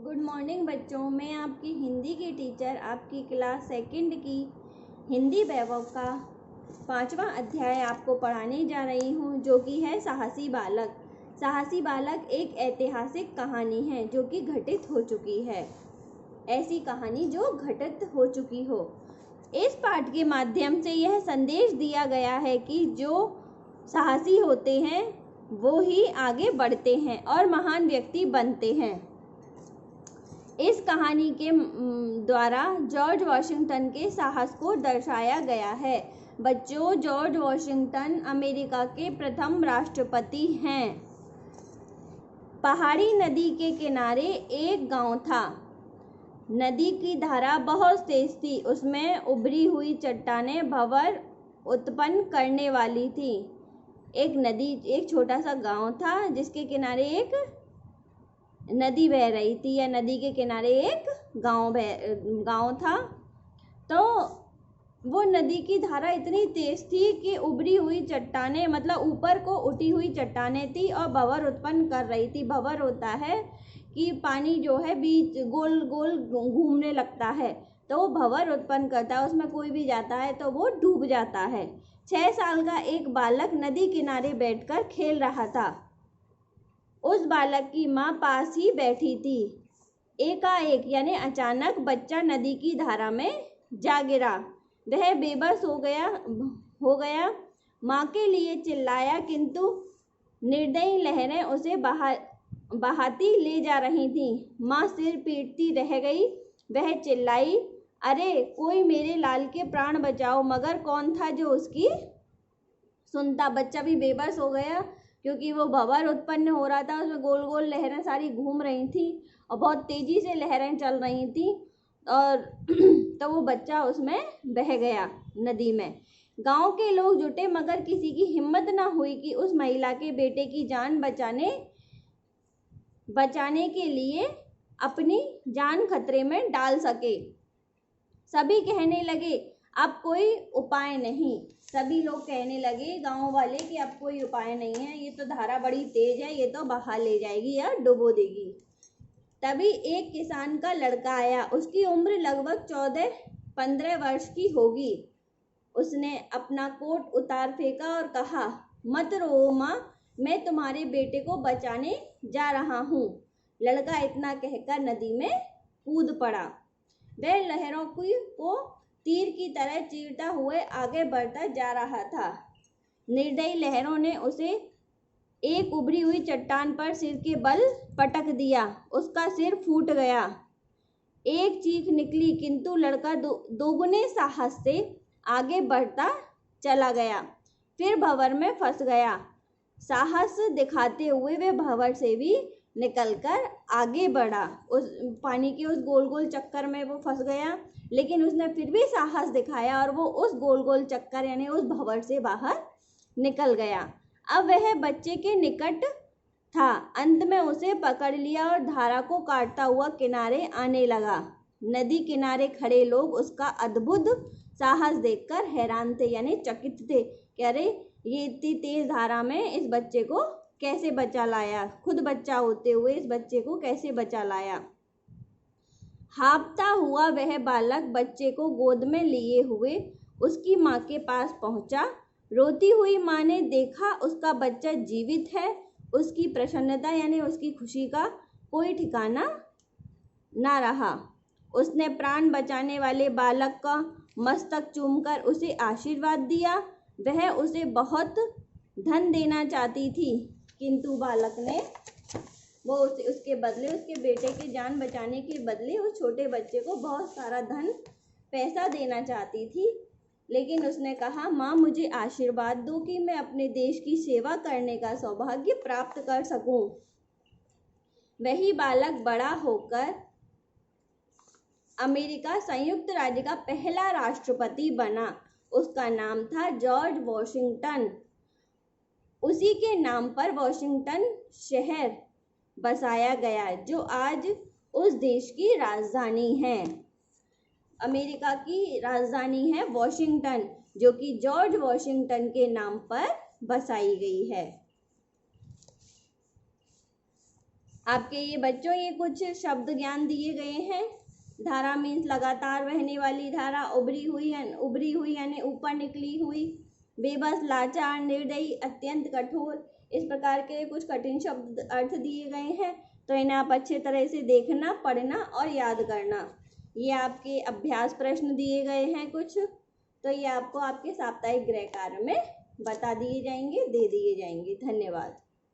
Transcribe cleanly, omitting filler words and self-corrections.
Good morning बच्चों, मैं आपकी हिंदी की टीचर आपकी क्लास सेकंड की हिंदी वैभव का 5वां अध्याय आपको पढ़ाने जा रही हूँ, जो कि है साहसी बालक। साहसी बालक एक ऐतिहासिक कहानी है जो कि घटित हो चुकी है। ऐसी कहानी जो घटित हो चुकी हो। इस पाठ के माध्यम से यह संदेश दिया गया है कि जो साहसी होते हैं वो ही आगे बढ़ते हैं और महान व्यक्ति बनते हैं। इस कहानी के द्वारा जॉर्ज वॉशिंगटन के साहस को दर्शाया गया है। बच्चों, जॉर्ज वॉशिंगटन अमेरिका के प्रथम राष्ट्रपति हैं। पहाड़ी नदी के किनारे एक गांव था। नदी की धारा बहुत तेज थी। उसमें उभरी हुई चट्टानें भंवर उत्पन्न करने वाली थी। एक छोटा सा गांव था जिसके किनारे एक नदी बह रही थी, या नदी के किनारे एक गांव था। तो वो नदी की धारा इतनी तेज थी कि उभरी हुई चट्टानें, मतलब ऊपर को उठी हुई चट्टानें थी और भंवर उत्पन्न कर रही थी। भंवर होता है कि पानी जो है बीच गोल गोल घूमने लगता है, तो वो भंवर उत्पन्न करता है। उसमें कोई भी जाता है तो वो डूब जाता है। 6 साल का एक बालक नदी किनारे बैठकर खेल रहा था। उस बालक की माँ पास ही बैठी थी। एकाएक यानी अचानक बच्चा नदी की धारा में जा गिरा। वह बेबस हो गया। माँ के लिए चिल्लाया, किंतु निर्दयी लहरें उसे बहाती ले जा रही थीं। माँ सिर पीटती रह गई। वह चिल्लाई, अरे कोई मेरे लाल के प्राण बचाओ, मगर कौन था जो उसकी सुनता। बच्चा भी बेबस हो गया क्योंकि वो भंवर उत्पन्न हो रहा था। उसमें गोल गोल लहरें सारी घूम रही थी और बहुत तेजी से लहरें चल रही थी, और तो वो बच्चा उसमें बह गया नदी में। गांव के लोग जुटे, मगर किसी की हिम्मत ना हुई कि उस महिला के बेटे की जान बचाने के लिए अपनी जान खतरे में डाल सके। सभी कहने लगे, अब कोई उपाय नहीं। सभी लोग कहने लगे, गांव वाले, कि अब कोई उपाय नहीं है, ये तो धारा बड़ी तेज है, ये तो बहा ले जाएगी या डुबो देगी। तभी एक किसान का लड़का आया। उसकी उम्र लगभग 14-15 वर्ष की होगी। उसने अपना कोट उतार फेंका और कहा, मत रो माँ, मैं तुम्हारे बेटे को बचाने जा रहा हूँ। लड़का इतना कहकर नदी में कूद पड़ा। वह लहरों को तीर की तरह चीरता हुए आगे बढ़ता जा रहा था। निर्दयी लहरों ने उसे एक उभरी हुई चट्टान पर सिर के बल पटक दिया। उसका सिर फूट गया। एक चीख निकली, किंतु लड़का दोगुने साहस से आगे बढ़ता चला गया। फिर भंवर में फंस गया। साहस दिखाते हुए वह भंवर से भी निकलकर आगे बढ़ा। उस पानी के उस गोल गोल चक्कर में वो फंस गया, लेकिन उसने फिर भी साहस दिखाया और वो उस गोल गोल चक्कर यानी उस भंवर से बाहर निकल गया। अब वह बच्चे के निकट था। अंत में उसे पकड़ लिया और धारा को काटता हुआ किनारे आने लगा। नदी किनारे खड़े लोग उसका अद्भुत साहस देखकर हैरान थे, यानी चकित थे कि अरे ये इतनी तेज धारा में इस बच्चे को कैसे बचा लाया, खुद बच्चा होते हुए इस बच्चे को कैसे बचा लाया। हाँफता हुआ वह बालक बच्चे को गोद में लिए हुए उसकी माँ के पास पहुंचा। रोती हुई माँ ने देखा उसका बच्चा जीवित है। उसकी प्रसन्नता यानी उसकी खुशी का कोई ठिकाना ना रहा। उसने प्राण बचाने वाले बालक का मस्तक चूमकर उसे आशीर्वाद दिया। वह उसे बहुत धन देना चाहती थी, किंतु बालक ने उसके बदले, उसके बेटे की जान बचाने के बदले उस छोटे बच्चे को बहुत सारा धन पैसा देना चाहती थी। लेकिन उसने कहा, माँ मुझे आशीर्वाद दो कि मैं अपने देश की सेवा करने का सौभाग्य प्राप्त कर सकूं। वही बालक बड़ा होकर अमेरिका संयुक्त राज्य का पहला राष्ट्रपति बना। उसका नाम था जॉर्ज वॉशिंगटन। उसी के नाम पर वॉशिंगटन शहर बसाया गया, जो आज उस देश की राजधानी है। अमेरिका की राजधानी है वॉशिंगटन, जो कि जॉर्ज वॉशिंगटन के नाम पर बसाई गई है। आपके ये बच्चों ये कुछ शब्द ज्ञान दिए गए हैं। धारा मीन्स लगातार बहने वाली धारा, उभरी हुई यानी ऊपर निकली हुई, बेबस, लाचार, निर्दयी, अत्यंत कठोर, इस प्रकार के कुछ कठिन शब्द अर्थ दिए गए हैं। तो इन्हें आप अच्छे तरह से देखना, पढ़ना और याद करना। ये आपके अभ्यास प्रश्न दिए गए हैं कुछ, तो ये आपको आपके साप्ताहिक गृह कार्य में बता दिए जाएंगे, दे दिए जाएंगे। धन्यवाद।